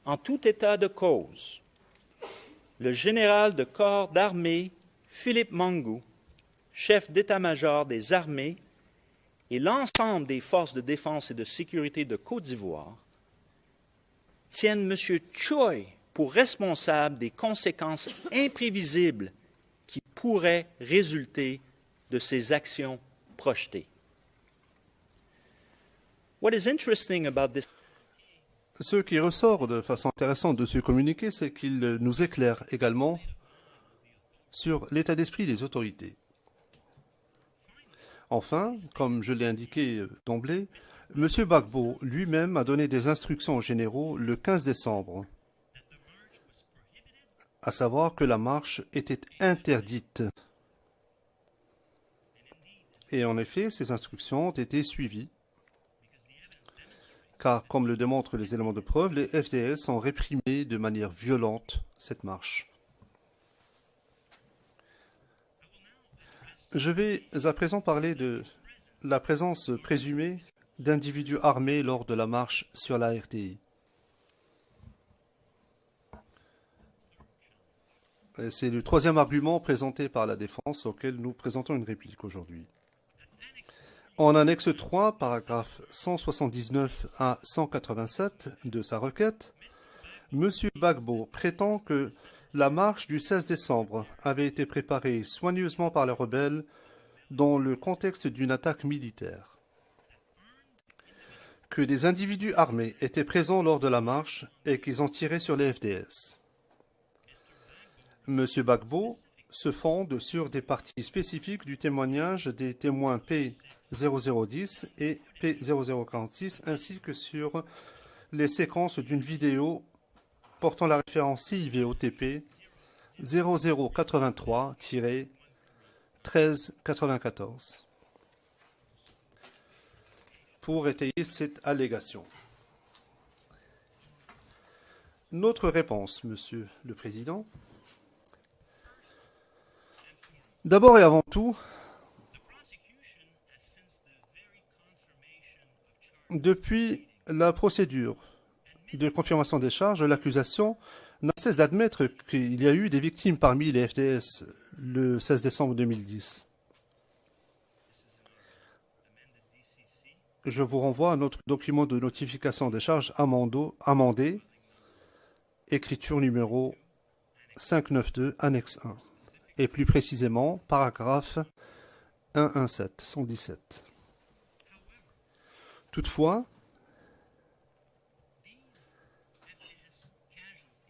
En tout état de cause, le général de corps d'armée Philippe Mangou, chef d'état-major des armées, et l'ensemble des forces de défense et de sécurité de Côte d'Ivoire tiennent M. Choi pour responsable des conséquences imprévisibles qui pourraient résulter de ces actions projetées. What is interesting about this? Ce qui ressort de façon intéressante de ce communiqué, c'est qu'il nous éclaire également sur l'état d'esprit des autorités. Enfin, comme je l'ai indiqué d'emblée, M. Gbagbo lui-même a donné des instructions aux généraux le 15 décembre, à savoir que la marche était interdite. Et en effet, ces instructions ont été suivies, car comme le démontrent les éléments de preuve, les FDS ont réprimé de manière violente cette marche. Je vais à présent parler de la présence présumée d'individus armés lors de la marche sur la RTI. C'est le troisième argument présenté par la défense auquel nous présentons une réplique aujourd'hui. En annexe 3, paragraphes 179 à 187 de sa requête, M. Gbagbo prétend que la marche du 16 décembre avait été préparée soigneusement par les rebelles dans le contexte d'une attaque militaire, que des individus armés étaient présents lors de la marche et qu'ils ont tiré sur les FDS. M. Gbagbo se fonde sur des parties spécifiques du témoignage des témoins P0010 et P0046, ainsi que sur les séquences d'une vidéo portant la référence CIVOTP 0083-1394 pour étayer cette allégation. Notre réponse, Monsieur le Président. D'abord et avant tout, depuis la procédure de confirmation des charges, l'accusation n'a cesse d'admettre qu'il y a eu des victimes parmi les FDS le 16 décembre 2010. Je vous renvoie à notre document de notification des charges amendé, écriture numéro 592, annexe 1, et plus précisément, paragraphe 117. Toutefois,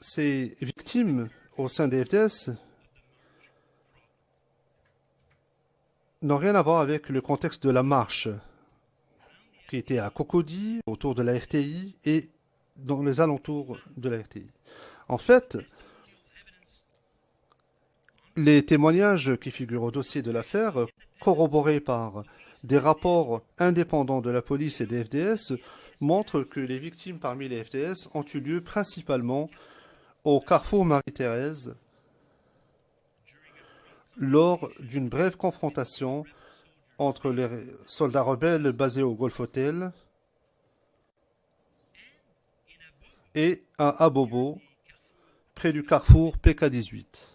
ces victimes au sein des FDS n'ont rien à voir avec le contexte de la marche qui était à Cocody, autour de la RTI et dans les alentours de la RTI. En fait, les témoignages qui figurent au dossier de l'affaire, corroborés par des rapports indépendants de la police et des FDS, montrent que les victimes parmi les FDS ont eu lieu principalement au carrefour Marie-Thérèse lors d'une brève confrontation entre les soldats rebelles basés au Golf Hotel et à Abobo, près du carrefour PK18.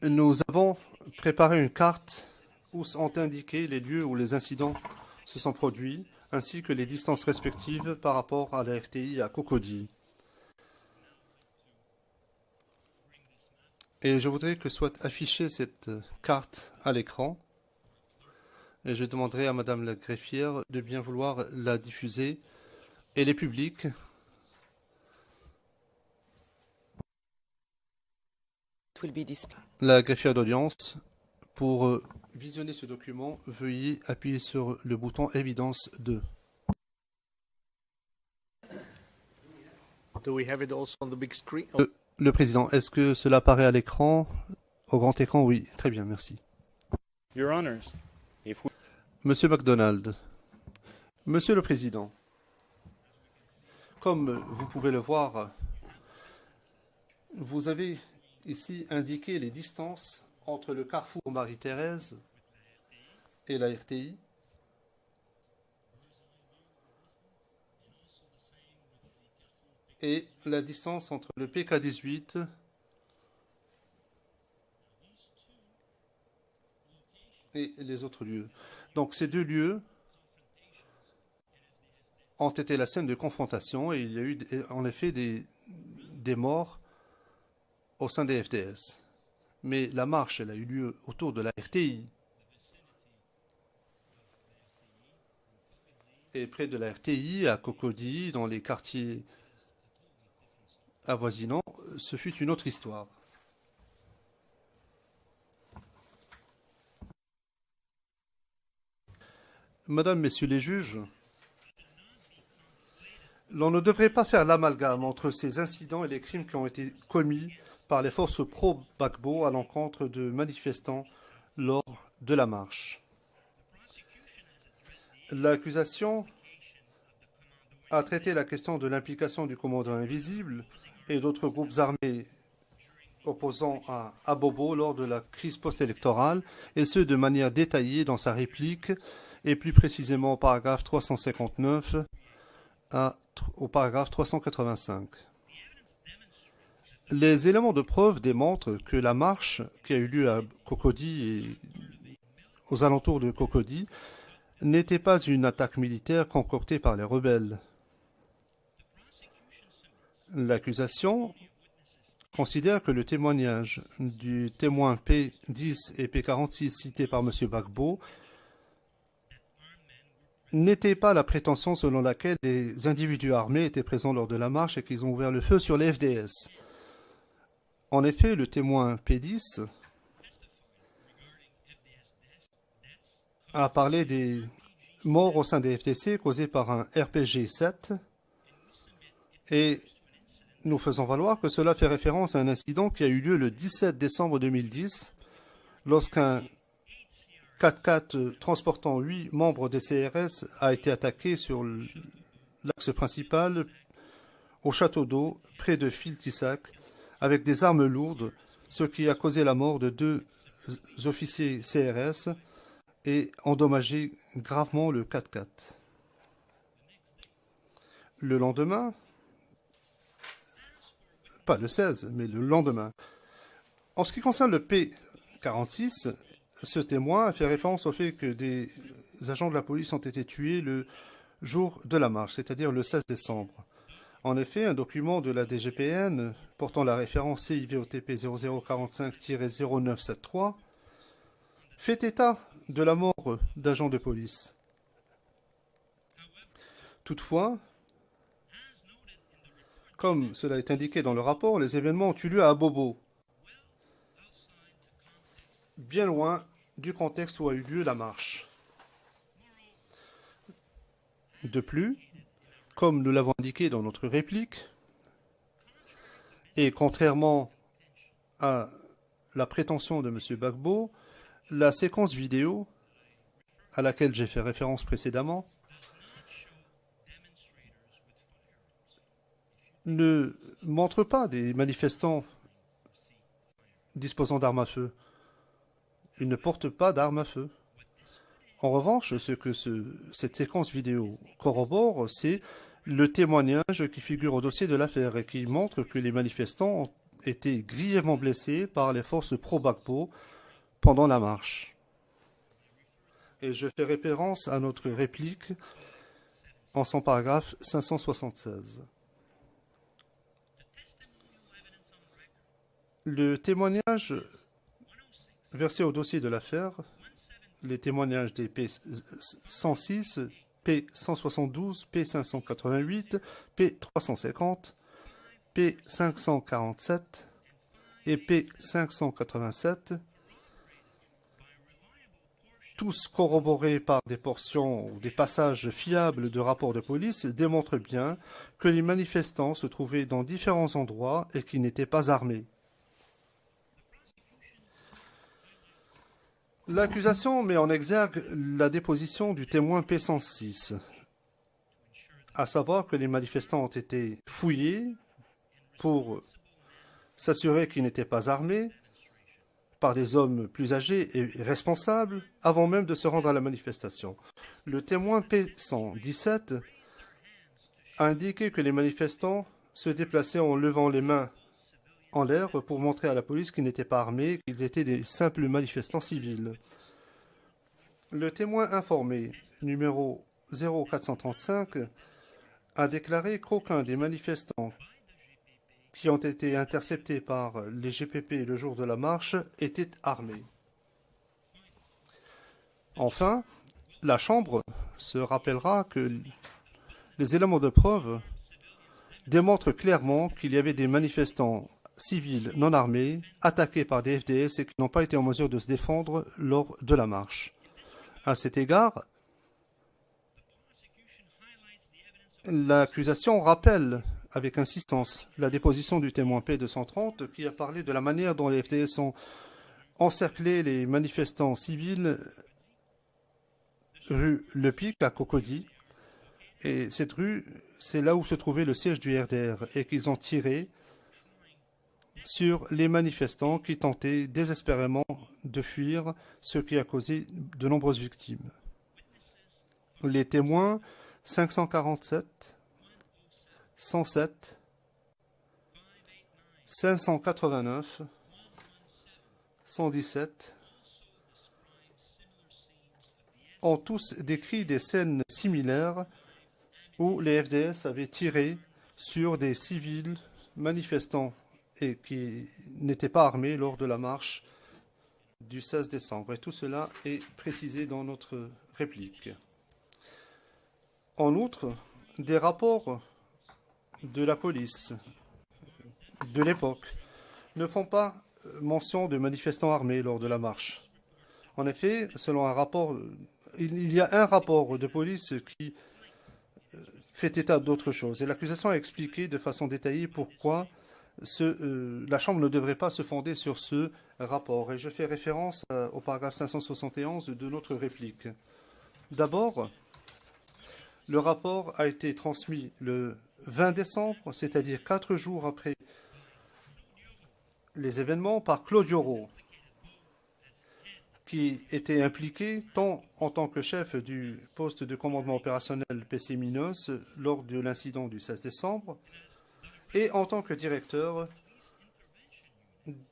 Nous avons préparé une carte où sont indiqués les lieux où les incidents se sont produits, ainsi que les distances respectives par rapport à la RTI à Cocody. Et je voudrais que soit affichée cette carte à l'écran. Et je demanderai à Madame la greffière de bien vouloir la diffuser. Elle est publique. La greffière d'audience, pour visionner ce document, veuillez appuyer sur le bouton Évidence 2. Do we have it also on the big screen? Le président, est-ce que cela apparaît à l'écran? Au grand écran, oui. Très bien, merci. Your Honors, if we... Monsieur MacDonald, Monsieur le Président, comme vous pouvez le voir, vous avez ici indiqué les distances entre le carrefour Marie-Thérèse et la RTI, et la distance entre le PK18 et les autres lieux. Donc ces deux lieux ont été la scène de confrontation et il y a eu en effet des morts au sein des FDS. Mais la marche, elle a eu lieu autour de la RTI. Et près de la RTI, à Cocody, dans les quartiers avoisinants, ce fut une autre histoire. Madame, Messieurs les juges, l'on ne devrait pas faire l'amalgame entre ces incidents et les crimes qui ont été commis par les forces pro-Gbagbo à l'encontre de manifestants lors de la marche. L'accusation a traité la question de l'implication du commandant invisible et d'autres groupes armés opposant à Abobo lors de la crise post-électorale, et ce de manière détaillée dans sa réplique, et plus précisément au paragraphe 359 au paragraphe 385. Les éléments de preuve démontrent que la marche qui a eu lieu à Cocody et aux alentours de Cocody n'était pas une attaque militaire concoctée par les rebelles. L'accusation considère que le témoignage du témoin P10 et P46 cités par M. Gbagbo n'était pas la prétention selon laquelle les individus armés étaient présents lors de la marche et qu'ils ont ouvert le feu sur les FDS. En effet, le témoin P10 a parlé des morts au sein des FDC causées par un RPG-7 et nous faisons valoir que cela fait référence à un incident qui a eu lieu le 17 décembre 2010 lorsqu'un 4x4 transportant 8 membres des CRS a été attaqué sur l'axe principal au château d'eau près de Filtissac avec des armes lourdes, ce qui a causé la mort de 2 officiers CRS et endommagé gravement le 4x4. Le lendemain, pas le 16, mais le lendemain. En ce qui concerne le P46, ce témoin a fait référence au fait que des agents de la police ont été tués le jour de la marche, c'est-à-dire le 16 décembre. En effet, un document de la DGPN portant la référence CIVOTP 0045-0973 fait état de la mort d'agents de police. Toutefois, comme cela est indiqué dans le rapport, les événements ont eu lieu à Abobo, bien loin du contexte où a eu lieu la marche. De plus, comme nous l'avons indiqué dans notre réplique, et contrairement à la prétention de M. Gbagbo, la séquence vidéo à laquelle j'ai fait référence précédemment ne montre pas des manifestants disposant d'armes à feu. Ils ne portent pas d'armes à feu. En revanche, ce que cette séquence vidéo corrobore, c'est le témoignage qui figure au dossier de l'affaire et qui montre que les manifestants ont été grièvement blessés par les forces pro-Gbagbo pendant la marche. Et je fais référence à notre réplique en son paragraphe 576. Le témoignage versé au dossier de l'affaire, les témoignages des P106, P172, P588, P350, P547 et P587, tous corroborés par des portions ou des passages fiables de rapports de police, démontrent bien que les manifestants se trouvaient dans différents endroits et qu'ils n'étaient pas armés. L'accusation met en exergue la déposition du témoin P106, à savoir que les manifestants ont été fouillés pour s'assurer qu'ils n'étaient pas armés par des hommes plus âgés et responsables avant même de se rendre à la manifestation. Le témoin P117 a indiqué que les manifestants se déplaçaient en levant les mains en l'air pour montrer à la police qu'ils n'étaient pas armés, qu'ils étaient des simples manifestants civils. Le témoin informé, numéro 0435, a déclaré qu'aucun des manifestants qui ont été interceptés par les GPP le jour de la marche était armé. Enfin, la Chambre se rappellera que les éléments de preuve démontrent clairement qu'il y avait des manifestants civils non armés attaqués par des FDS et qui n'ont pas été en mesure de se défendre lors de la marche. À cet égard, l'accusation rappelle avec insistance la déposition du témoin P230 qui a parlé de la manière dont les FDS ont encerclé les manifestants civils rue Le Pic à Cocody. Et cette rue, c'est là où se trouvait le siège du RDR et qu'ils ont tiré sur les manifestants qui tentaient désespérément de fuir, ce qui a causé de nombreuses victimes. Les témoins 547, 107, 589, 117 ont tous décrit des scènes similaires où les FDS avaient tiré sur des civils manifestants et qui n'étaient pas armés lors de la marche du 16 décembre. Et tout cela est précisé dans notre réplique. En outre, des rapports de la police de l'époque ne font pas mention de manifestants armés lors de la marche. En effet, selon un rapport, il y a un rapport de police qui fait état d'autre chose. Et l'accusation a expliqué de façon détaillée pourquoi la Chambre ne devrait pas se fonder sur ce rapport. Et je fais référence au paragraphe 571 de notre réplique. D'abord, le rapport a été transmis le 20 décembre, c'est-à-dire 4 jours après les événements, par Claudio Ro, qui était impliqué tant en tant que chef du poste de commandement opérationnel PC Minos lors de l'incident du 16 décembre et en tant que directeur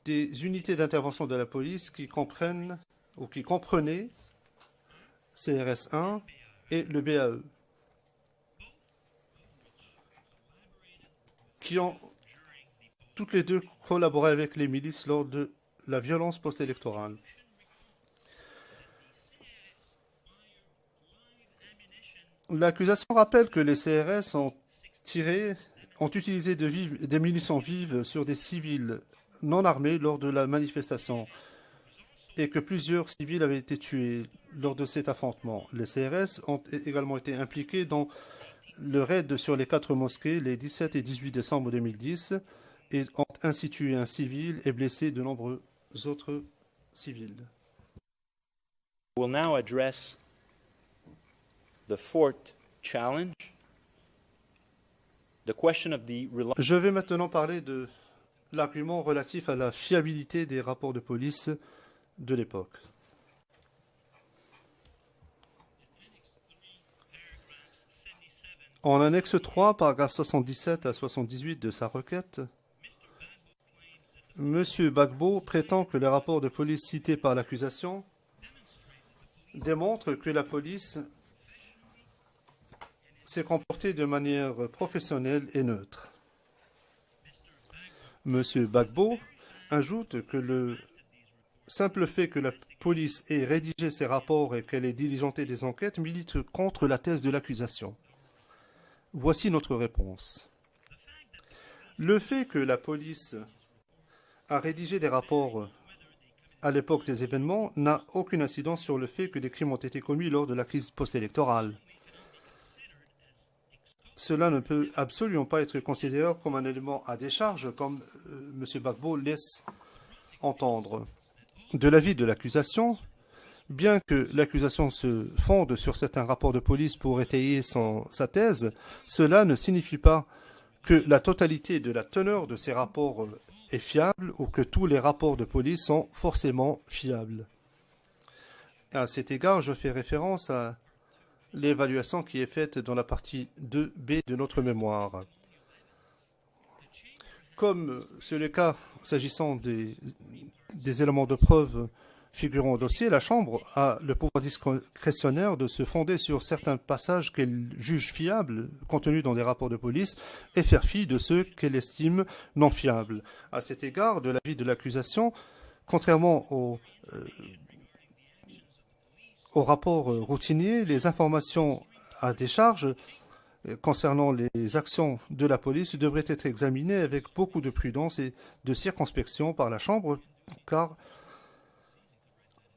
des unités d'intervention de la police qui comprennent ou qui comprenaient CRS 1 et le BAE, qui ont toutes les deux collaboré avec les milices lors de la violence post-électorale. L'accusation rappelle que les CRS ont utilisé des munitions vives sur des civils non armés lors de la manifestation et que plusieurs civils avaient été tués lors de cet affrontement. Les CRS ont également été impliqués dans le raid sur les 4 mosquées les 17 et 18 décembre 2010 et ont ainsi tué un civil et blessé de nombreux autres civils. We'll now address the fourth challenge, the question of the Je vais maintenant parler de l'argument relatif à la fiabilité des rapports de police de l'époque. En annexe 3, paragraphe 77 à 78 de sa requête, M. Gbagbo prétend que les rapports de police cités par l'accusation démontrent que la police s'est comportée de manière professionnelle et neutre. M. Gbagbo ajoute que le simple fait que la police ait rédigé ces rapports et qu'elle ait diligenté des enquêtes milite contre la thèse de l'accusation. Voici notre réponse. Le fait que la police a rédigé des rapports à l'époque des événements n'a aucune incidence sur le fait que des crimes ont été commis lors de la crise post-électorale. Cela ne peut absolument pas être considéré comme un élément à décharge, comme M. Gbagbo laisse entendre. De l'avis de l'accusation, bien que l'accusation se fonde sur certains rapports de police pour étayer sa thèse, cela ne signifie pas que la totalité de la teneur de ces rapports est fiable ou que tous les rapports de police sont forcément fiables. À cet égard, je fais référence à l'évaluation qui est faite dans la partie 2B de notre mémoire. Comme c'est le cas s'agissant des éléments de preuve figurant au dossier, la Chambre a le pouvoir discrétionnaire de se fonder sur certains passages qu'elle juge fiables, contenus dans des rapports de police, et faire fi de ceux qu'elle estime non fiables. À cet égard, de l'avis de l'accusation, contrairement au rapport routinier, les informations à décharge concernant les actions de la police devraient être examinées avec beaucoup de prudence et de circonspection par la Chambre, car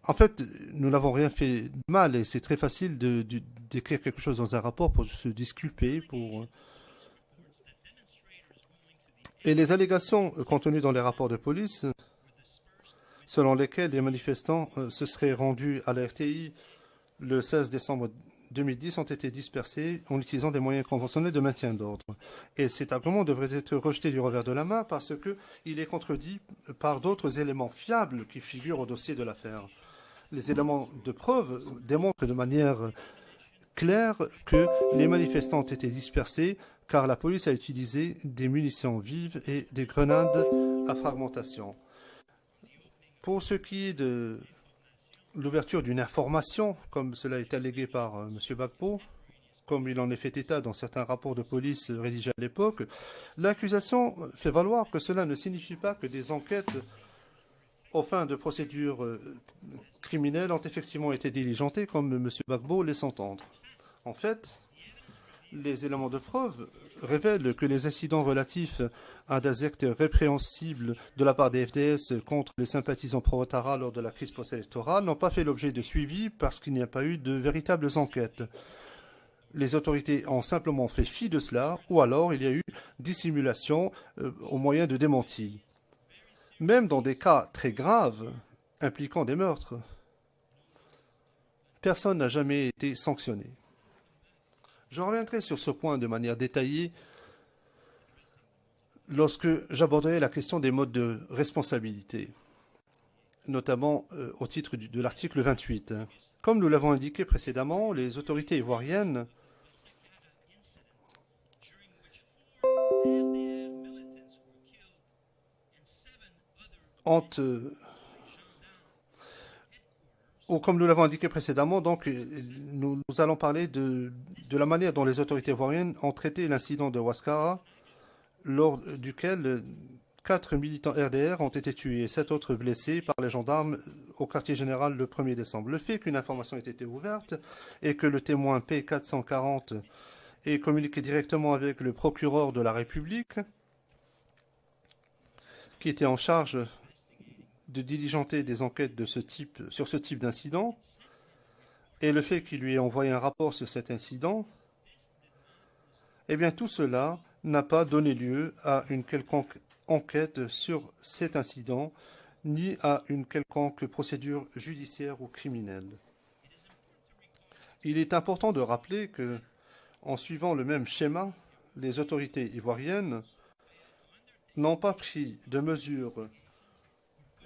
en fait, nous n'avons rien fait de mal et c'est très facile d'écrire quelque chose dans un rapport pour se disculper. Et les allégations contenues dans les rapports de police, selon lesquelles les manifestants se seraient rendus à la RTI le 16 décembre 2010, ont été dispersés en utilisant des moyens conventionnels de maintien d'ordre. Et cet argument devrait être rejeté du revers de la main parce qu'il est contredit par d'autres éléments fiables qui figurent au dossier de l'affaire. Les éléments de preuve démontrent de manière claire que les manifestants ont été dispersés car la police a utilisé des munitions vives et des grenades à fragmentation. Pour ce qui est de l'ouverture d'une information, comme cela est allégué par M. Gbagbo, comme il en est fait état dans certains rapports de police rédigés à l'époque, l'accusation fait valoir que cela ne signifie pas que des enquêtes aux fins de procédures criminelles ont effectivement été diligentées, comme M. Gbagbo laisse entendre. En fait, les éléments de preuve révèlent que les incidents relatifs à des actes répréhensibles de la part des FDS contre les sympathisants pro-Ouattara lors de la crise post-électorale n'ont pas fait l'objet de suivi parce qu'il n'y a pas eu de véritables enquêtes. Les autorités ont simplement fait fi de cela, ou alors il y a eu dissimulation au moyen de démentis. Même dans des cas très graves impliquant des meurtres, personne n'a jamais été sanctionné. Je reviendrai sur ce point de manière détaillée lorsque j'aborderai la question des modes de responsabilité, notamment au titre de l'article 28. Comme nous l'avons indiqué précédemment, les autorités ivoiriennes ont, comme nous l'avons indiqué précédemment, donc, nous allons parler de la manière dont les autorités ivoiriennes ont traité l'incident de Ouaskara, lors duquel 4 militants RDR ont été tués et 7 autres blessés par les gendarmes au quartier général le 1er décembre. Le fait qu'une information ait été ouverte et que le témoin P440 ait communiqué directement avec le procureur de la République, qui était en charge de diligenter des enquêtes de ce type, sur ce type d'incident, et le fait qu'il lui ait envoyé un rapport sur cet incident, eh bien tout cela n'a pas donné lieu à une quelconque enquête sur cet incident, ni à une quelconque procédure judiciaire ou criminelle. Il est important de rappeler que, en suivant le même schéma, les autorités ivoiriennes n'ont pas pris de mesures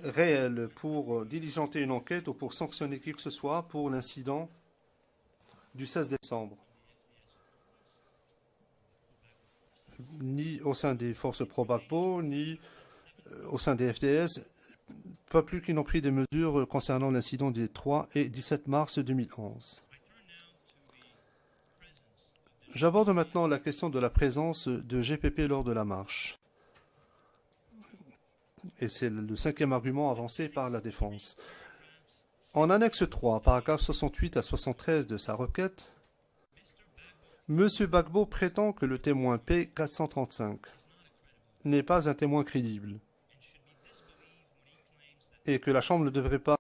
réelles pour diligenter une enquête ou pour sanctionner qui que ce soit pour l'incident du 16 décembre. Ni au sein des forces pro-Gbagbo, ni au sein des FDS, pas plus qu'ils n'ont pris des mesures concernant l'incident des 3 et 17 mars 2011. J'aborde maintenant la question de la présence de GPP lors de la marche. Et c'est le 5e argument avancé par la défense. En annexe 3, paragraphes 68 à 73 de sa requête, M. Gbagbo prétend que le témoin P435 n'est pas un témoin crédible et que la Chambre ne devrait pas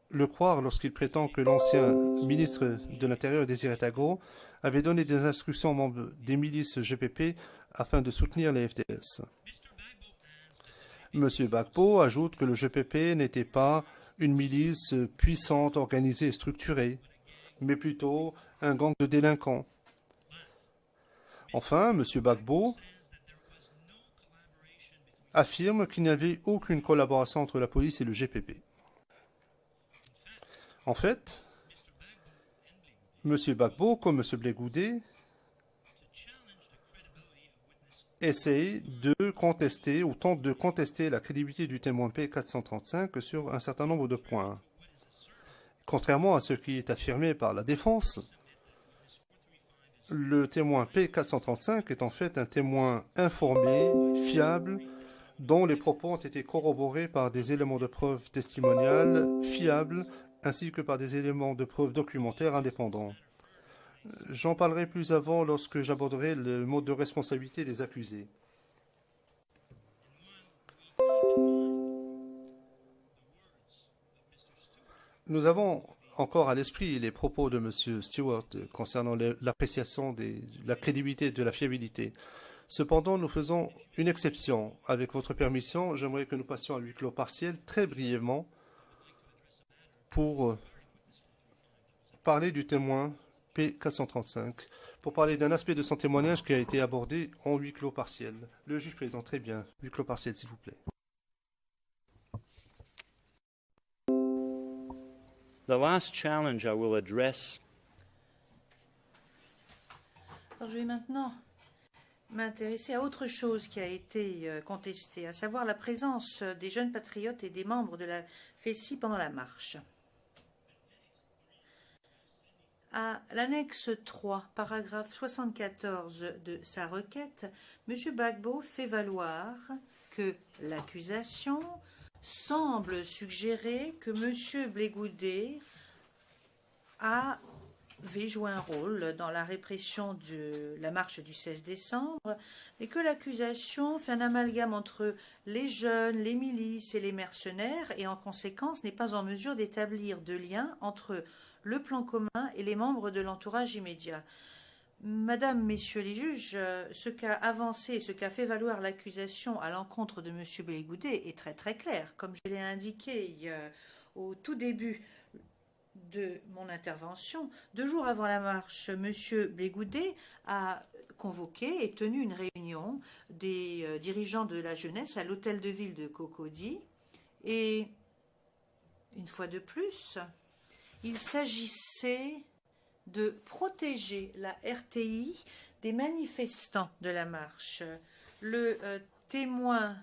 le croire lorsqu'il prétend que l'ancien ministre de l'Intérieur, Désiré Tagro, avait donné des instructions aux membres des milices GPP afin de soutenir les FDS. M. Gbagbo ajoute que le GPP n'était pas une milice puissante, organisée et structurée, mais plutôt un gang de délinquants. Enfin, M. Gbagbo affirme qu'il n'y avait aucune collaboration entre la police et le GPP. En fait, M. Gbagbo, comme M. Blé Goudé, essaye de contester ou tente de contester la crédibilité du témoin P435 sur un certain nombre de points. Contrairement à ce qui est affirmé par la défense, le témoin P435 est en fait un témoin informé, fiable, dont les propos ont été corroborés par des éléments de preuve testimoniales fiables ainsi que par des éléments de preuve documentaires indépendants. J'en parlerai plus avant lorsque j'aborderai le mode de responsabilité des accusés. Nous avons encore à l'esprit les propos de M. Stewart concernant l'appréciation de la crédibilité et de la fiabilité. Cependant, nous faisons une exception. Avec votre permission, j'aimerais que nous passions à huis clos partiel très brièvement pour parler du témoin P435, pour parler d'un aspect de son témoignage qui a été abordé en huis clos partiel. Le juge président, très bien. Huis clos partiel, s'il vous plaît. The last challenge I will address. Alors, je vais maintenant m'intéresser à autre chose qui a été contestée, à savoir la présence des jeunes patriotes et des membres de la FECI pendant la marche. À l'annexe 3, paragraphe 74 de sa requête, M. Gbagbo fait valoir que l'accusation semble suggérer que M. Blé Goudé avait joué un rôle dans la répression de la marche du 16 décembre, et que l'accusation fait un amalgame entre les jeunes, les milices et les mercenaires, et en conséquence n'est pas en mesure d'établir de lien entre le plan commun et les membres de l'entourage immédiat. Madame, Messieurs les juges, ce qu'a avancé, ce qu'a fait valoir l'accusation à l'encontre de M. Blé Goudé est très très clair. Comme je l'ai indiqué au tout début de mon intervention, 2 jours avant la marche, M. Blé Goudé a convoqué et tenu une réunion des dirigeants de la jeunesse à l'hôtel de ville de Cocody. Et une fois de plus, il s'agissait de protéger la RTI des manifestants de la marche. Le témoin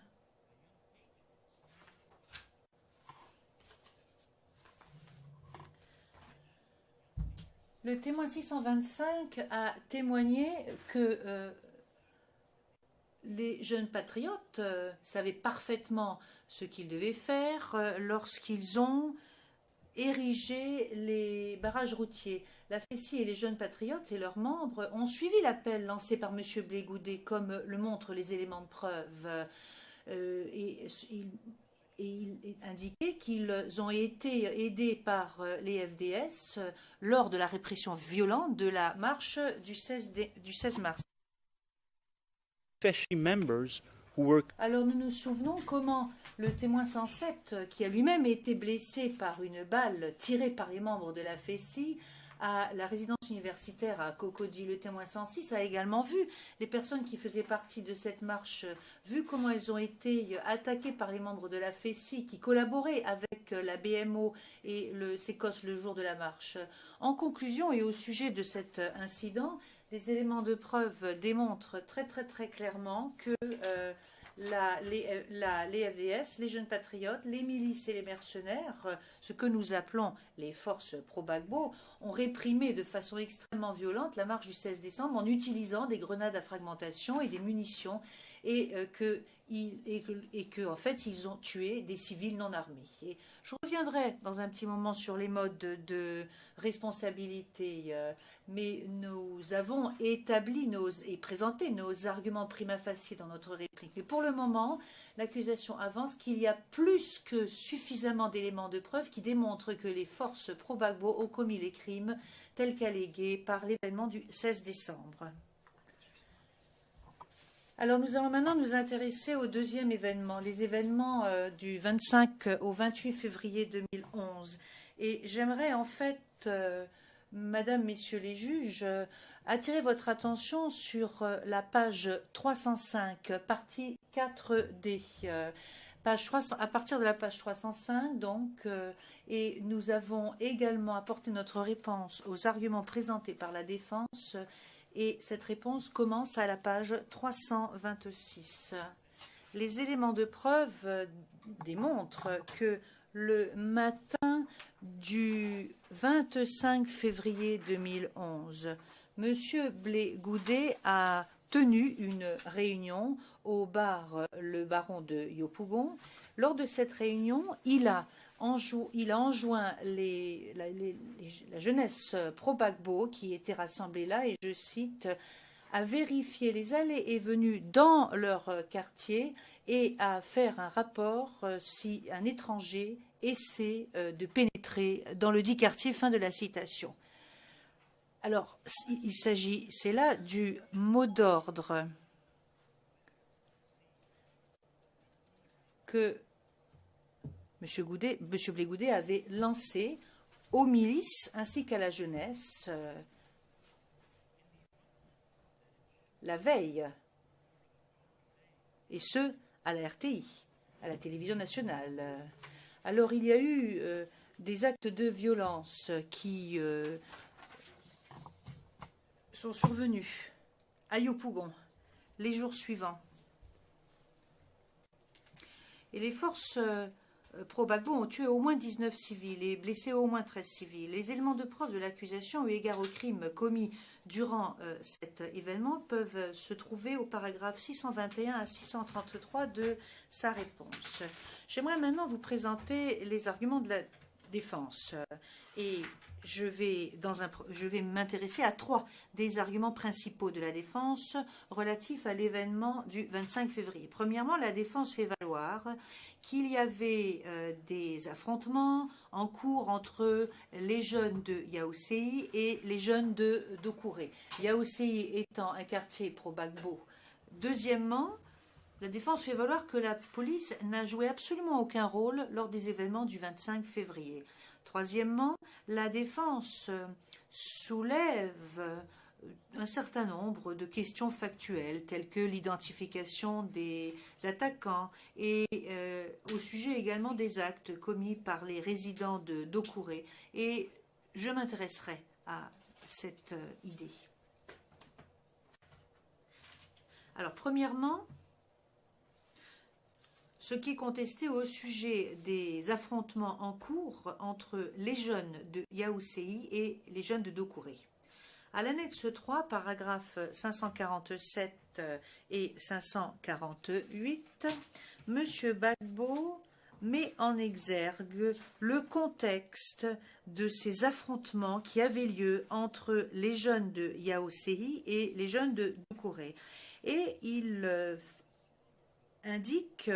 Le témoin 625 a témoigné que les jeunes patriotes savaient parfaitement ce qu'ils devaient faire lorsqu'ils ont érigé les barrages routiers. La FECI et les jeunes patriotes et leurs membres ont suivi l'appel lancé par M. Blé Goudé, comme le montrent les éléments de preuve. Il est indiqué qu'ils ont été aidés par les FDS lors de la répression violente de la marche du 16 mars. Alors nous nous souvenons comment le témoin 107, qui a lui-même été blessé par une balle tirée par les membres de la FECI à la résidence universitaire à Cocody, le témoin 106 a également vu les personnes qui faisaient partie de cette marche, vu comment elles ont été attaquées par les membres de la FECI qui collaboraient avec la BMO et le SECOS le jour de la marche. En conclusion et au sujet de cet incident, les éléments de preuve démontrent très clairement que les FDS, les jeunes patriotes, les milices et les mercenaires, ce que nous appelons les forces pro-Gbagbo, ont réprimé de façon extrêmement violente la marche du 16 décembre en utilisant des grenades à fragmentation et des munitions, et en fait, ils ont tué des civils non armés. Et je reviendrai dans un petit moment sur les modes de responsabilité, mais nous avons établi et présenté nos arguments prima facie dans notre réplique. Mais pour le moment, l'accusation avance qu'il y a plus que suffisamment d'éléments de preuve qui démontrent que les forces pro-Gbagbo ont commis les crimes tels qu'allégués par l'événement du 16 décembre. Alors nous allons maintenant nous intéresser au deuxième événement, les événements du 25 au 28 février 2011. Et j'aimerais en fait, Madame, Messieurs les juges, attirer votre attention sur la page 305, partie 4D. À partir de la page 305, donc, et nous avons également apporté notre réponse aux arguments présentés par la défense Et cette réponse commence à la page 326. Les éléments de preuve démontrent que le matin du 25 février 2011, M. Blé-Goudet a tenu une réunion au bar Le Baron de Yopougon. Lors de cette réunion, il a enjoint la jeunesse pro-Gbagbo qui était rassemblée là, et je cite, à vérifier les allées et venues dans leur quartier et à faire un rapport si un étranger essaie de pénétrer dans le dit quartier. Fin de la citation. Alors, il s'agit, c'est là du mot d'ordre que M. Blé-Goudet avait lancé aux milices ainsi qu'à la jeunesse la veille, et ce, à la RTI, à la télévision nationale. Alors, il y a eu des actes de violence qui sont survenus à Yopougon les jours suivants. Et les forces pro-Gbagbo ont tué au moins 19 civils et blessé au moins 13 civils. Les éléments de preuve de l'accusation eu égard aux crimes commis durant cet événement peuvent se trouver au paragraphe 621 à 633 de sa réponse. J'aimerais maintenant vous présenter les arguments de la défense. Et je vais m'intéresser à trois des arguments principaux de la défense relatifs à l'événement du 25 février. Premièrement, la défense fait valoir qu'il y avait des affrontements en cours entre les jeunes de Yaoundé et les jeunes de Doucouré, Yaoundé étant un quartier pro-Gbagbo. Deuxièmement, la défense fait valoir que la police n'a joué absolument aucun rôle lors des événements du 25 février. Troisièmement, la défense soulève un certain nombre de questions factuelles, telles que l'identification des attaquants et au sujet également des actes commis par les résidents de Doucouré. Et je m'intéresserai à cette idée. Alors, premièrement, ce qui est contesté au sujet des affrontements en cours entre les jeunes de Yaoundé et les jeunes de Doucouré. À l'annexe 3, paragraphes 547 et 548, M. Gbagbo met en exergue le contexte de ces affrontements qui avaient lieu entre les jeunes de Yaoundé et les jeunes de Doucouré. Et il indique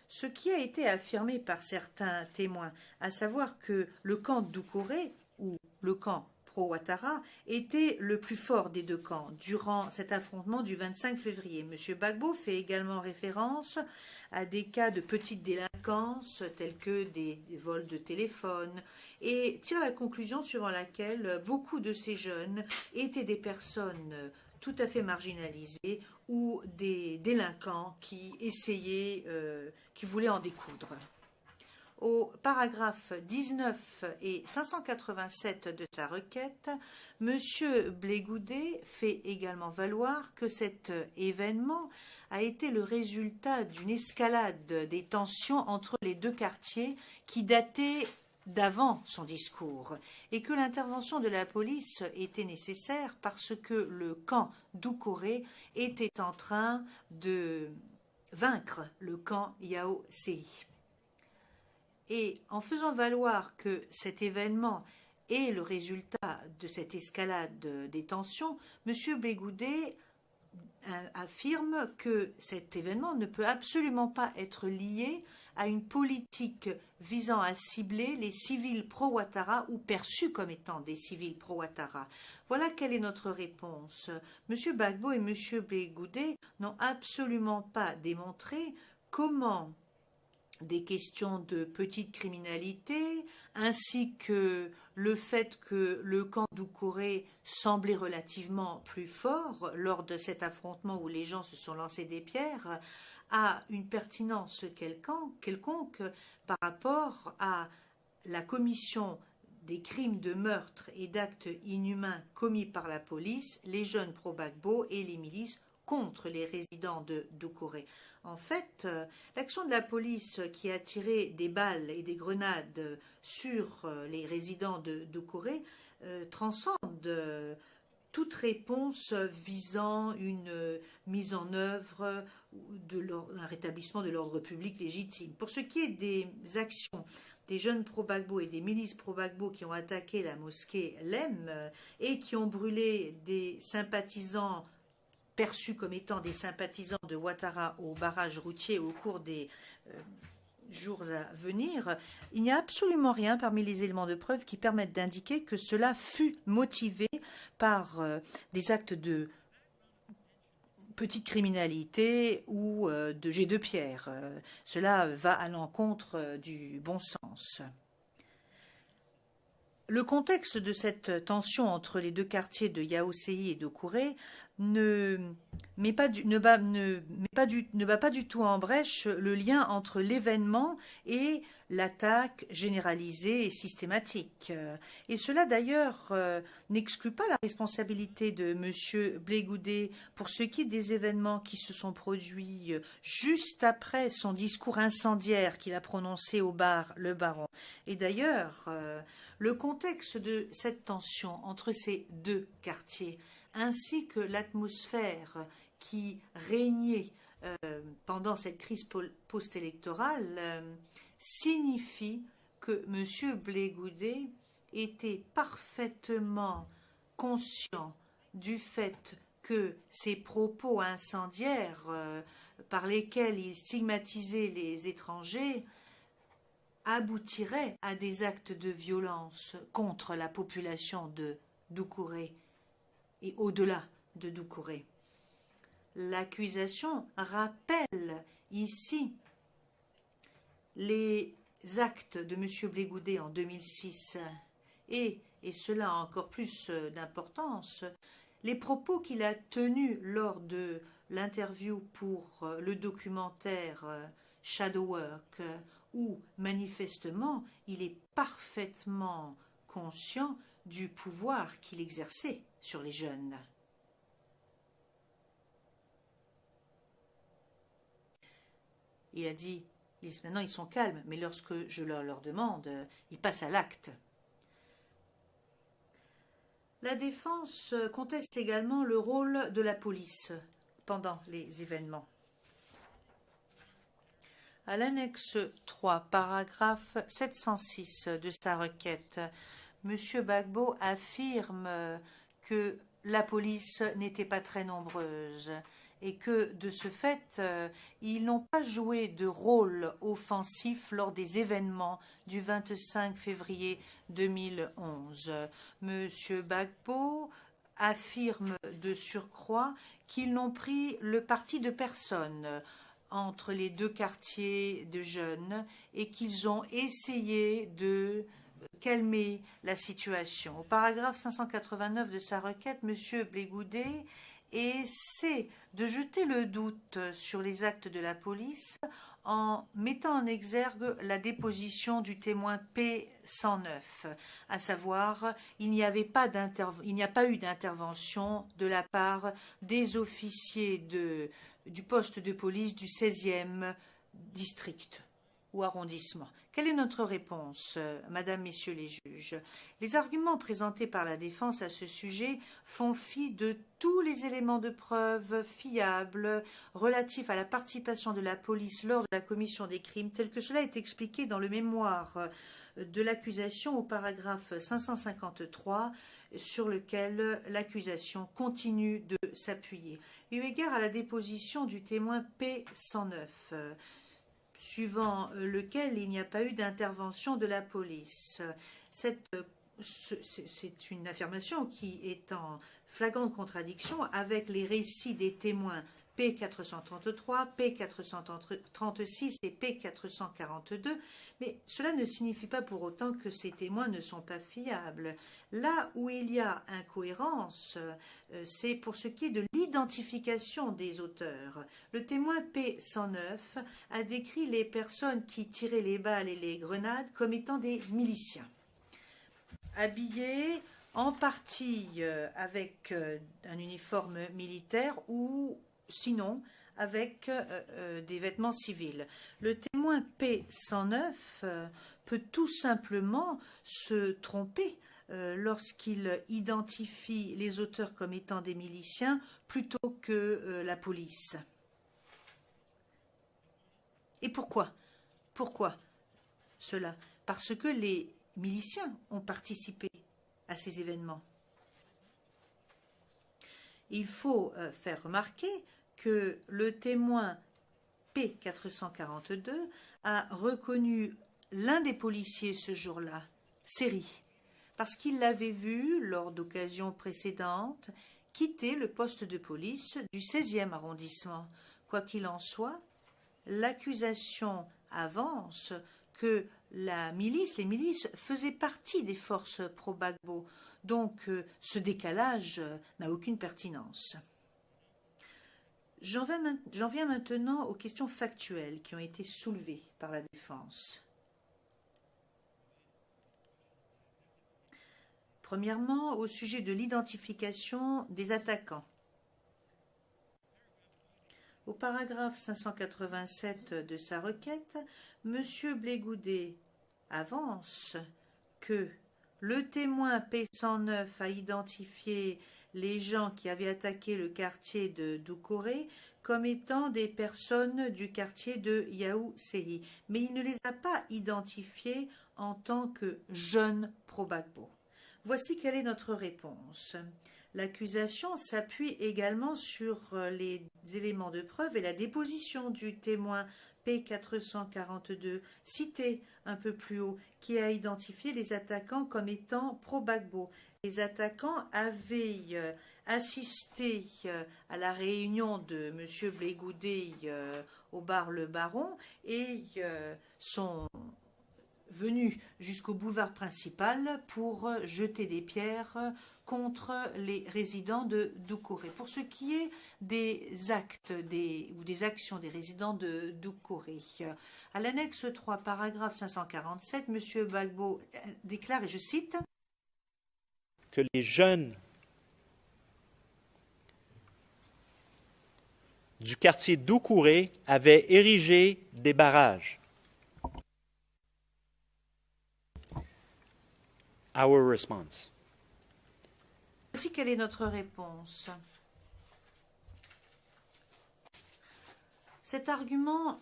ce qui a été affirmé par certains témoins, à savoir que le camp de Doucouré, ou le camp pro-Ouattara, était le plus fort des deux camps durant cet affrontement du 25 février. M. Gbagbo fait également référence à des cas de petite délinquance tels que des vols de téléphone et tire la conclusion suivant laquelle beaucoup de ces jeunes étaient des personnes tout à fait marginalisés ou des délinquants qui qui voulaient en découdre. Au paragraphe 19 et 587 de sa requête, M. Blé-Goudet fait également valoir que cet événement a été le résultat d'une escalade des tensions entre les deux quartiers qui datait d'avant son discours et que l'intervention de la police était nécessaire parce que le camp Doucouré était en train de vaincre le camp Yaoundé. Et en faisant valoir que cet événement est le résultat de cette escalade des tensions, M. Blé-Goudet affirme que cet événement ne peut absolument pas être lié à une politique visant à cibler les civils pro-Ouattara ou perçus comme étant des civils pro-Ouattara. Voilà quelle est notre réponse. M. Gbagbo et M. Blé-Goudet n'ont absolument pas démontré comment des questions de petite criminalité, ainsi que le fait que le camp Doucouré semblait relativement plus fort lors de cet affrontement où les gens se sont lancés des pierres, a une pertinence quelconque par rapport à la commission des crimes de meurtre et d'actes inhumains commis par la police, les jeunes pro-Gbagbo et les milices contre les résidents de Doucouré. En fait, l'action de la police qui a tiré des balles et des grenades sur les résidents de Doucouré transcende toute réponse visant une mise en œuvre un rétablissement de l'ordre public légitime. Pour ce qui est des actions des jeunes pro-Gbagbo et des milices pro-Gbagbo qui ont attaqué la mosquée Lem et qui ont brûlé des sympathisants perçus comme étant des sympathisants de Ouattara au barrage routier au cours des jours à venir, il n'y a absolument rien parmi les éléments de preuve qui permettent d'indiquer que cela fut motivé par des actes de petite criminalité ou de jet de pierre. Cela va à l'encontre du bon sens. Le contexte de cette tension entre les deux quartiers de Yaoséi et Doucouré ne bat pas du tout en brèche le lien entre l'événement et l'attaque généralisée et systématique. Et cela d'ailleurs n'exclut pas la responsabilité de M. Blé-Goudé pour ce qui est des événements qui se sont produits juste après son discours incendiaire qu'il a prononcé au bar Le Baron. Et d'ailleurs, le contexte de cette tension entre ces deux quartiers ainsi que l'atmosphère qui régnait pendant cette crise post-électorale signifie que M. Blé-Goudé était parfaitement conscient du fait que ces propos incendiaires par lesquels il stigmatisait les étrangers aboutiraient à des actes de violence contre la population de Doucouré et au-delà de Doucouré. L'accusation rappelle ici les actes de M. Blé-Goudé en 2006 et cela a encore plus d'importance, les propos qu'il a tenus lors de l'interview pour le documentaire Shadow Work, où manifestement il est parfaitement conscient du pouvoir qu'il exerçait sur les jeunes. Il a dit, maintenant ils sont calmes, mais lorsque je leur demande, ils passent à l'acte. La défense conteste également le rôle de la police pendant les événements. À l'annexe 3, paragraphe 706 de sa requête, M. Gbagbo affirme que la police n'était pas très nombreuse et que, de ce fait, ils n'ont pas joué de rôle offensif lors des événements du 25 février 2011. M. Gbagbo affirme de surcroît qu'ils n'ont pris le parti de personne entre les deux quartiers de jeunes et qu'ils ont essayé de calmer la situation. Au paragraphe 589 de sa requête, M. Blé-Goudé essaie de jeter le doute sur les actes de la police en mettant en exergue la déposition du témoin P109, à savoir il n'y a pas eu d'intervention de la part des officiers du poste de police du 16e district ou arrondissement. Quelle est notre réponse, Madame, Messieurs les juges? Les arguments présentés par la défense à ce sujet font fi de tous les éléments de preuve fiables relatifs à la participation de la police lors de la commission des crimes, tel que cela est expliqué dans le mémoire de l'accusation au paragraphe 553, sur lequel l'accusation continue de s'appuyer. Eu égard à la déposition du témoin P109, suivant lequel il n'y a pas eu d'intervention de la police. C'est une affirmation qui est en flagrante contradiction avec les récits des témoins P433, P436 et P442, mais cela ne signifie pas pour autant que ces témoins ne sont pas fiables. Là où il y a incohérence, c'est pour ce qui est de l'identification des auteurs. Le témoin P109 a décrit les personnes qui tiraient les balles et les grenades comme étant des miliciens. habillés en partie avec un uniforme militaire ou sinon avec des vêtements civils. Le témoin P109 peut tout simplement se tromper lorsqu'il identifie les auteurs comme étant des miliciens plutôt que la police. Et pourquoi? Pourquoi cela? Parce que les miliciens ont participé à ces événements. Il faut faire remarquer que le témoin P442 a reconnu l'un des policiers ce jour-là, Seri, parce qu'il l'avait vu, lors d'occasions précédentes, quitter le poste de police du 16e arrondissement. Quoi qu'il en soit, l'accusation avance que les milices faisaient partie des forces pro-Gbagbo, donc ce décalage n'a aucune pertinence. J'en viens maintenant aux questions factuelles qui ont été soulevées par la défense. Premièrement, au sujet de l'identification des attaquants. Au paragraphe 587 de sa requête, M. Blégoudet avance que le témoin P109 a identifié les gens qui avaient attaqué le quartier de Doucouré comme étant des personnes du quartier de Yaousséhi, mais il ne les a pas identifiés en tant que jeunes pro-Gbagbo. Voici quelle est notre réponse. L'accusation s'appuie également sur les éléments de preuve et la déposition du témoin P442, cité un peu plus haut, qui a identifié les attaquants comme étant pro-Gbagbo. Les attaquants avaient assisté à la réunion de M. Blégoudet au bar Le Baron et sont venus jusqu'au boulevard principal pour jeter des pierres contre les résidents de Doucouré. Pour ce qui est des actes ou des actions des résidents de Doucouré, à l'annexe 3, paragraphe 547, M. Gbagbo déclare, et je cite, que les jeunes du quartier Doucouré avaient érigé des barrages. Our response. Voici quelle est notre réponse. Cet argument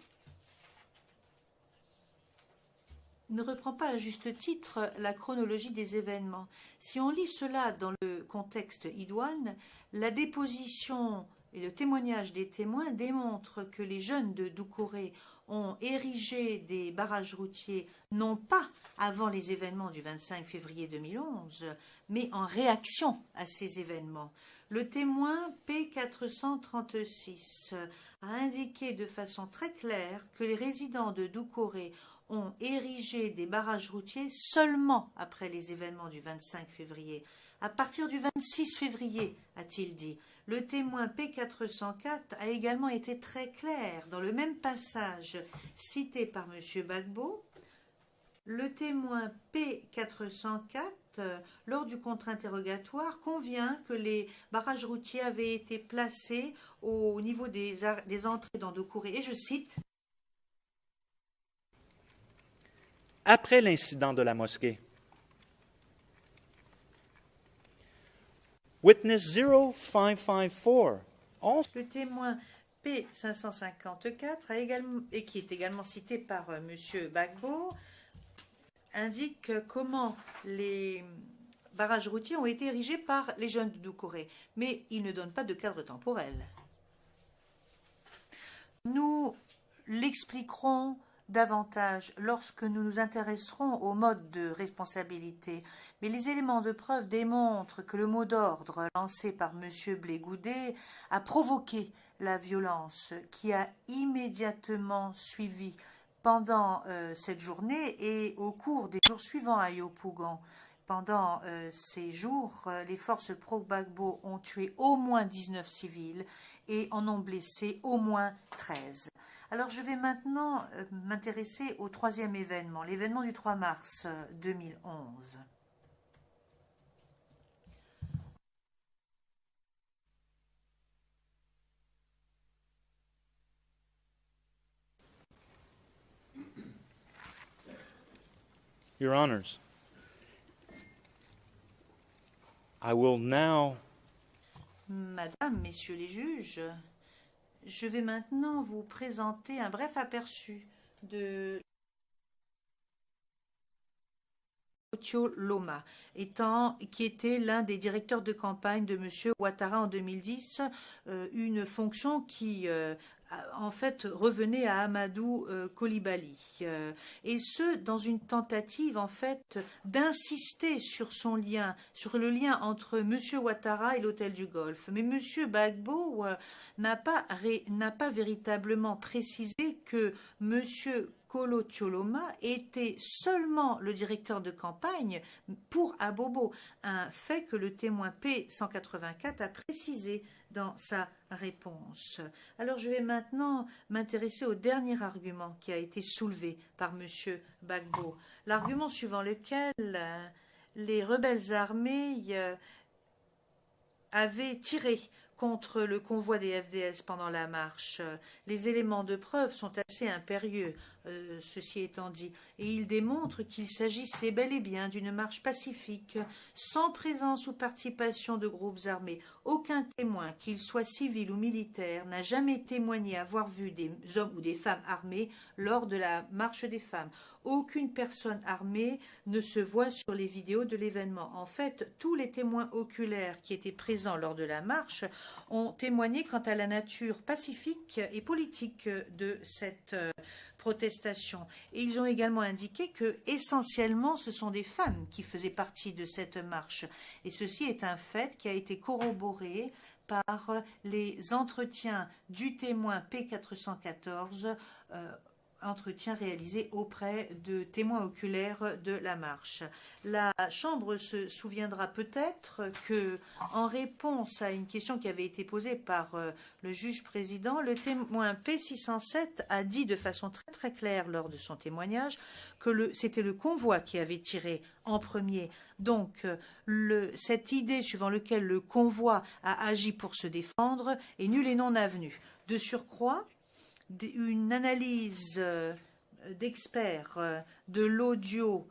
ne reprend pas à juste titre la chronologie des événements. Si on lit cela dans le contexte idoine, la déposition et le témoignage des témoins démontrent que les jeunes de Doucouré ont érigé des barrages routiers non pas avant les événements du 25 février 2011, mais en réaction à ces événements. Le témoin P436 a indiqué de façon très claire que les résidents de Doucouré ont érigé des barrages routiers seulement après les événements du 25 février. À partir du 26 février, a-t-il dit. Le témoin P404 a également été très clair dans le même passage cité par M. Gbagbo. Le témoin P404, lors du contre-interrogatoire, convient que les barrages routiers avaient été placés au niveau des entrées dans Doucouré. Et je cite, après l'incident de la mosquée, Witness 0554. Le témoin P554, et qui est également cité par M. Gbagbo, indique comment les barrages routiers ont été érigés par les jeunes de Doucouré, mais il ne donne pas de cadre temporel. Nous l'expliquerons davantage lorsque nous nous intéresserons au mode de responsabilité, mais les éléments de preuve démontrent que le mot d'ordre lancé par M. Blégoudet a provoqué la violence qui a immédiatement suivi pendant cette journée et au cours des jours suivants à Yopougon. Pendant ces jours, les forces pro-Gbagbo ont tué au moins 19 civils et en ont blessé au moins 13. Alors je vais maintenant m'intéresser au troisième événement, l'événement du 3 mars 2011. Your Honors, I will now Madame, Messieurs les juges, je vais maintenant vous présenter un bref aperçu de Otio Loma, qui était l'un des directeurs de campagne de M. Ouattara en 2010, une fonction qui en fait revenait à Amadou Coulibaly, et ce dans une tentative en fait d'insister sur le lien entre M. Ouattara et l'hôtel du Golfe. Mais M. Gbagbo n'a pas véritablement précisé que M. Kolo Thioloma était seulement le directeur de campagne pour Abobo, un fait que le témoin P184 a précisé dans sa réponse. Alors je vais maintenant m'intéresser au dernier argument qui a été soulevé par M. Gbagbo, l'argument suivant lequel les rebelles armés avaient tiré contre le convoi des FDS pendant la marche. Les éléments de preuve sont assez impérieux, ceci étant dit, et ils démontrent qu'il s'agissait bel et bien d'une marche pacifique, sans présence ou participation de groupes armés. Aucun témoin, qu'il soit civil ou militaire, n'a jamais témoigné avoir vu des hommes ou des femmes armés lors de la marche des femmes. Aucune personne armée ne se voit sur les vidéos de l'événement. En fait, tous les témoins oculaires qui étaient présents lors de la marche ont témoigné quant à la nature pacifique et politique de cette protestation. Et ils ont également indiqué que, essentiellement, ce sont des femmes qui faisaient partie de cette marche. Et ceci est un fait qui a été corroboré par les entretiens du témoin P414, entretien réalisé auprès de témoins oculaires de la marche. La Chambre se souviendra peut-être que, en réponse à une question qui avait été posée par le juge président, le témoin P607 a dit de façon très claire lors de son témoignage que c'était le convoi qui avait tiré en premier. Donc, cette idée suivant laquelle le convoi a agi pour se défendre est nulle et non avenue. De surcroît, une analyse d'experts de l'audio,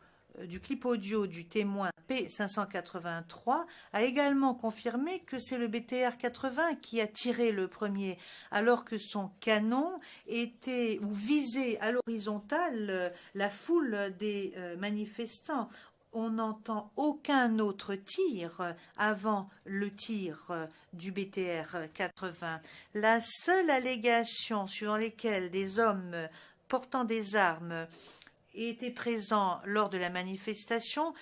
du clip audio du témoin P583 a également confirmé que c'est le BTR 80 qui a tiré le premier, alors que son canon était ou visait à l'horizontale la foule des manifestants. On n'entend aucun autre tir avant le tir du BTR 80. La seule allégation suivant laquelle des hommes portant des armes étaient présents lors de la manifestation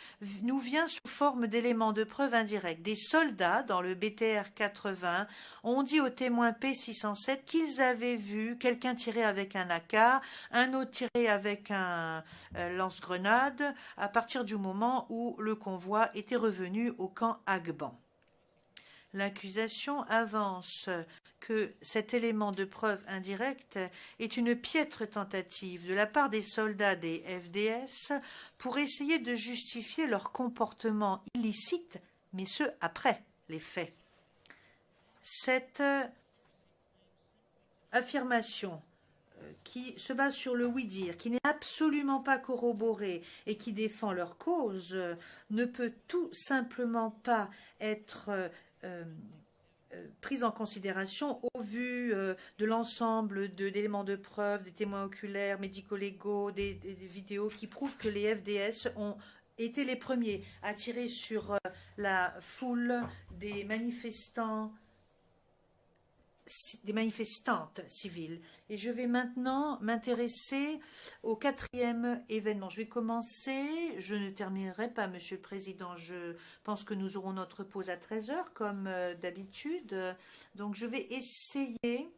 nous vient sous forme d'éléments de preuve indirects. Des soldats dans le BTR 80 ont dit au témoin P607 qu'ils avaient vu quelqu'un tirer avec un AK, un autre tirer avec un lance-grenade à partir du moment où le convoi était revenu au camp Agban. L'accusation avance que cet élément de preuve indirecte est une piètre tentative de la part des soldats des FDS pour essayer de justifier leur comportement illicite, mais ce après les faits. Cette affirmation qui se base sur le oui-dire, qui n'est absolument pas corroborée et qui défend leur cause, ne peut tout simplement pas être prise en considération au vu de l'ensemble d'éléments de preuve, des témoins oculaires, médico-légaux, des vidéos qui prouvent que les FDS ont été les premiers à tirer sur la foule des manifestantes civiles. Et je vais maintenant m'intéresser au quatrième événement. Je vais commencer, je ne terminerai pas, Monsieur le Président, je pense que nous aurons notre pause à 13 heures, comme d'habitude. Donc je vais essayer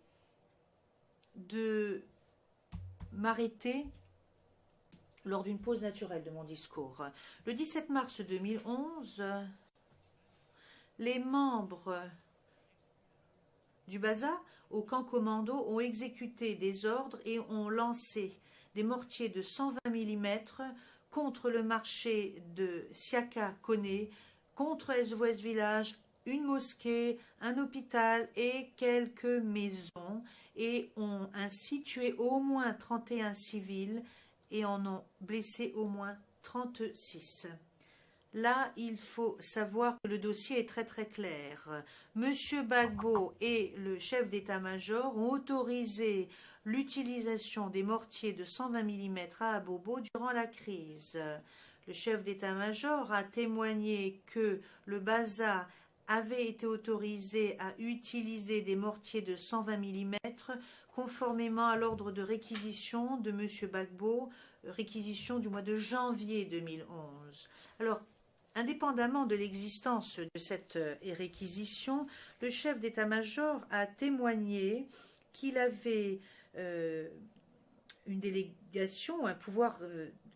de m'arrêter lors d'une pause naturelle de mon discours. Le 17 mars 2011, les membres du Baza au camp commando ont exécuté des ordres et ont lancé des mortiers de 120 mm contre le marché de Siaka Kone, contre SOS Village, une mosquée, un hôpital et quelques maisons, et ont ainsi tué au moins 31 civils et en ont blessé au moins 36. Là, il faut savoir que le dossier est très très clair. Monsieur Gbagbo et le chef d'état-major ont autorisé l'utilisation des mortiers de 120 mm à Abobo durant la crise. Le chef d'état-major a témoigné que le BASA avait été autorisé à utiliser des mortiers de 120 mm conformément à l'ordre de réquisition de M. Gbagbo, réquisition du mois de janvier 2011. Alors, indépendamment de l'existence de cette réquisition, le chef d'état-major a témoigné qu'il avait une délégation, un pouvoir,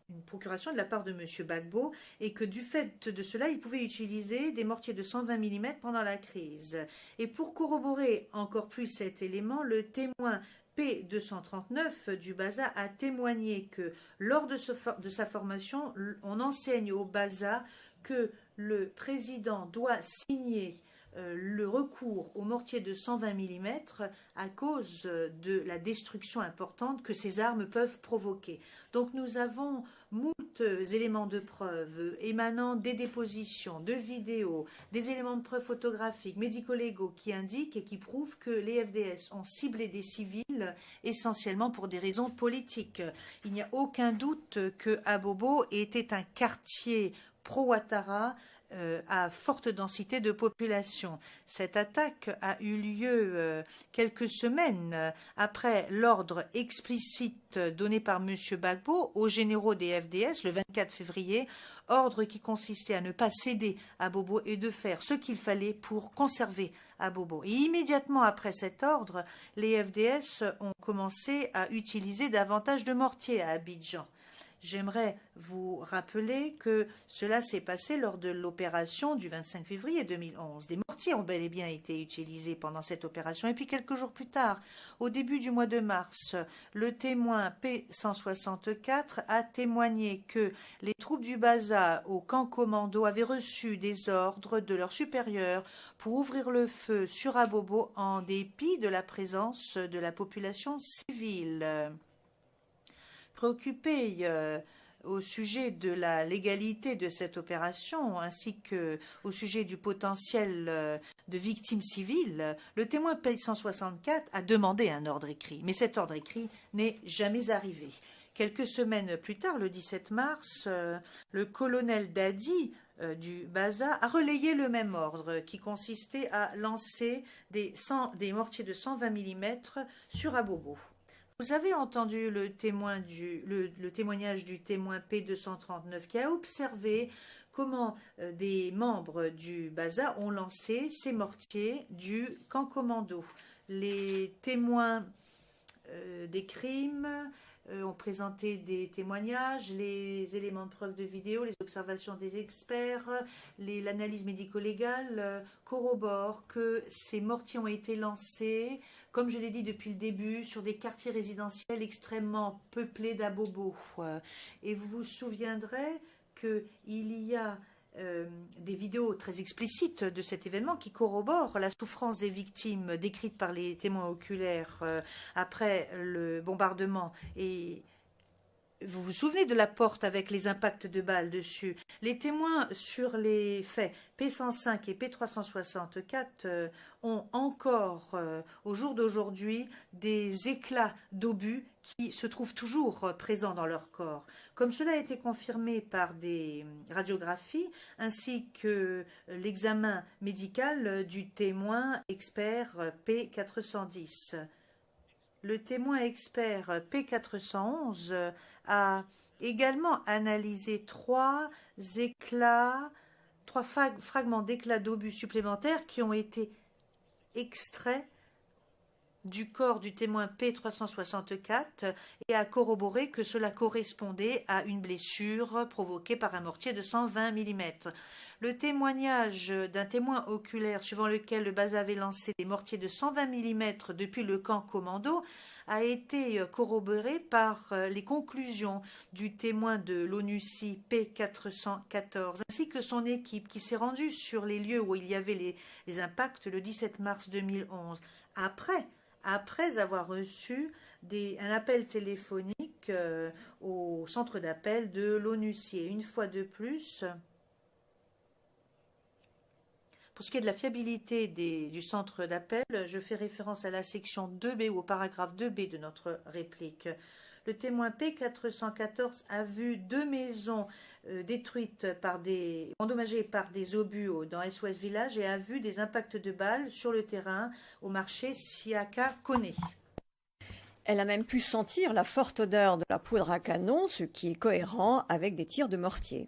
une procuration de la part de M. Gbagbo et que du fait de cela, il pouvait utiliser des mortiers de 120 mm pendant la crise. Et pour corroborer encore plus cet élément, le témoin P239 du BASA a témoigné que lors de sa formation, on enseigne au BASA que le président doit signer le recours aux mortiers de 120 mm à cause de la destruction importante que ces armes peuvent provoquer. Donc nous avons moult éléments de preuve émanant des dépositions, de vidéos, des éléments de preuve photographiques, médico-légaux qui indiquent et qui prouvent que les FDS ont ciblé des civils essentiellement pour des raisons politiques. Il n'y a aucun doute que Abobo était un quartier pro-Ouattara à forte densité de population. Cette attaque a eu lieu quelques semaines après l'ordre explicite donné par M. Gbagbo aux généraux des FDS le 24 février, ordre qui consistait à ne pas céder à Bobo et de faire ce qu'il fallait pour conserver à Bobo. Et immédiatement après cet ordre, les FDS ont commencé à utiliser davantage de mortiers à Abidjan. J'aimerais vous rappeler que cela s'est passé lors de l'opération du 25 février 2011. Des mortiers ont bel et bien été utilisés pendant cette opération. Et puis quelques jours plus tard, au début du mois de mars, le témoin P164 a témoigné que les troupes du BASA au camp commando avaient reçu des ordres de leurs supérieurs pour ouvrir le feu sur Abobo en dépit de la présence de la population civile. Préoccupé au sujet de la légalité de cette opération ainsi qu'au sujet du potentiel de victimes civiles, le témoin P164 a demandé un ordre écrit, mais cet ordre écrit n'est jamais arrivé. Quelques semaines plus tard, le 17 mars, le colonel Dadi du BASA a relayé le même ordre qui consistait à lancer des mortiers de 120 mm sur Abobo. Vous avez entendu le témoignage du témoin P239 qui a observé comment des membres du BASA ont lancé ces mortiers du camp commando. Les témoins des crimes ont présenté des témoignages, les éléments de preuve de vidéo, les observations des experts, l'analyse médico-légale corroborent que ces mortiers ont été lancés, comme je l'ai dit depuis le début, sur des quartiers résidentiels extrêmement peuplés d'Abobo. Et vous vous souviendrez qu'il y a des vidéos très explicites de cet événement qui corroborent la souffrance des victimes décrites par les témoins oculaires après le bombardement. Et vous vous souvenez de la porte avec les impacts de balles dessus. Les témoins sur les faits P105 et P364 ont encore, au jour d'aujourd'hui, des éclats d'obus qui se trouvent toujours présents dans leur corps. Comme cela a été confirmé par des radiographies ainsi que l'examen médical du témoin expert P410. Le témoin expert P411 a également analysé trois fragments d'éclats d'obus supplémentaires qui ont été extraits du corps du témoin P364 et a corroboré que cela correspondait à une blessure provoquée par un mortier de 120 mm. Le témoignage d'un témoin oculaire suivant lequel le BASA avait lancé des mortiers de 120 mm depuis le camp commando a été corroboré par les conclusions du témoin de l'ONUCI P414 ainsi que son équipe qui s'est rendue sur les lieux où il y avait les impacts le 17 mars 2011. après avoir reçu un appel téléphonique au centre d'appel de l'ONUCI. Une fois de plus, pour ce qui est de la fiabilité du centre d'appel, je fais référence à la section 2B ou au paragraphe 2B de notre réplique. Le témoin P414 a vu 2 maisons détruites endommagées par des obus dans SOS Village et a vu des impacts de balles sur le terrain au marché Siaka Kone. Elle a même pu sentir la forte odeur de la poudre à canon, ce qui est cohérent avec des tirs de mortier.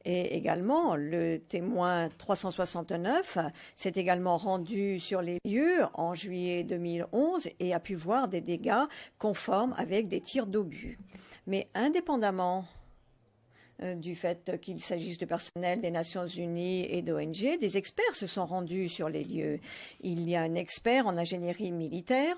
Et également, le témoin 369 s'est également rendu sur les lieux en juillet 2011 et a pu voir des dégâts conformes avec des tirs d'obus. Mais indépendamment du fait qu'il s'agisse de personnel des Nations Unies et d'ONG, des experts se sont rendus sur les lieux. Il y a un expert en ingénierie militaire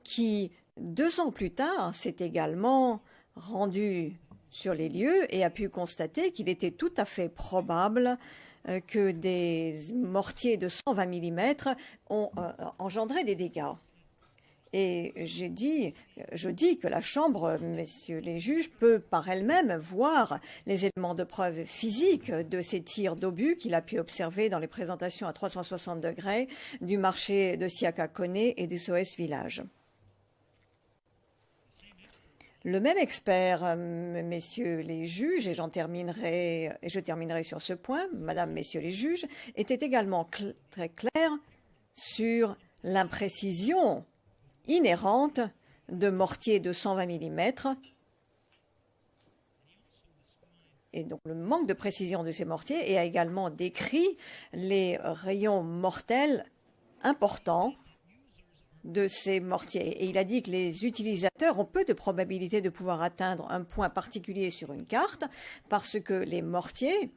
qui, 2 ans plus tard, s'est également rendu sur les lieux et a pu constater qu'il était tout à fait probable que des mortiers de 120 mm ont engendré des dégâts. Et je dis que la Chambre, messieurs les juges, peut par elle-même voir les éléments de preuve physiques de ces tirs d'obus qu'il a pu observer dans les présentations à 360 degrés du marché de Siaka Kone et des SOS Village. Le même expert, messieurs les juges, et je terminerai sur ce point, madame, messieurs les juges, était également très clair sur l'imprécision inhérente de mortiers de 120 mm et donc le manque de précision de ces mortiers, et a également décrit les rayons mortels importants de ces mortiers. Et il a dit que les utilisateurs ont peu de probabilité de pouvoir atteindre un point particulier sur une carte parce que les mortiers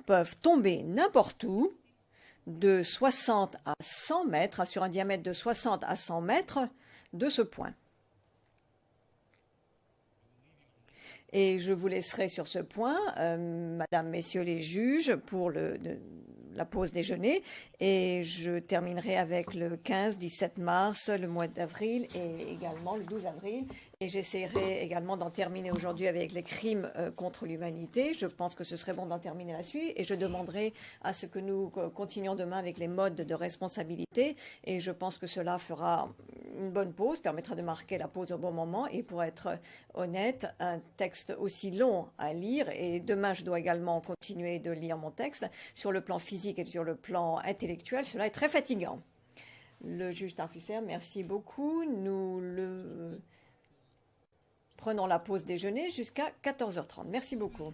peuvent tomber n'importe où de 60 à 100 mètres, sur un diamètre de 60 à 100 mètres de ce point. Et je vous laisserai sur ce point, madame, messieurs les juges, pour la pause déjeuner, et je terminerai avec le 15-17 mars, le mois d'avril et également le 12 avril. Et j'essaierai également d'en terminer aujourd'hui avec les crimes contre l'humanité. Je pense que ce serait bon d'en terminer là-dessus. Et je demanderai à ce que nous continuions demain avec les modes de responsabilité. Et je pense que cela fera une bonne pause, permettra de marquer la pause au bon moment. Et pour être honnête, un texte aussi long à lire, et demain je dois également continuer de lire mon texte, sur le plan physique et sur le plan intellectuel, cela est très fatigant. Le juge Tarfusser, merci beaucoup. Nous prenons la pause déjeuner jusqu'à 14h30. Merci beaucoup.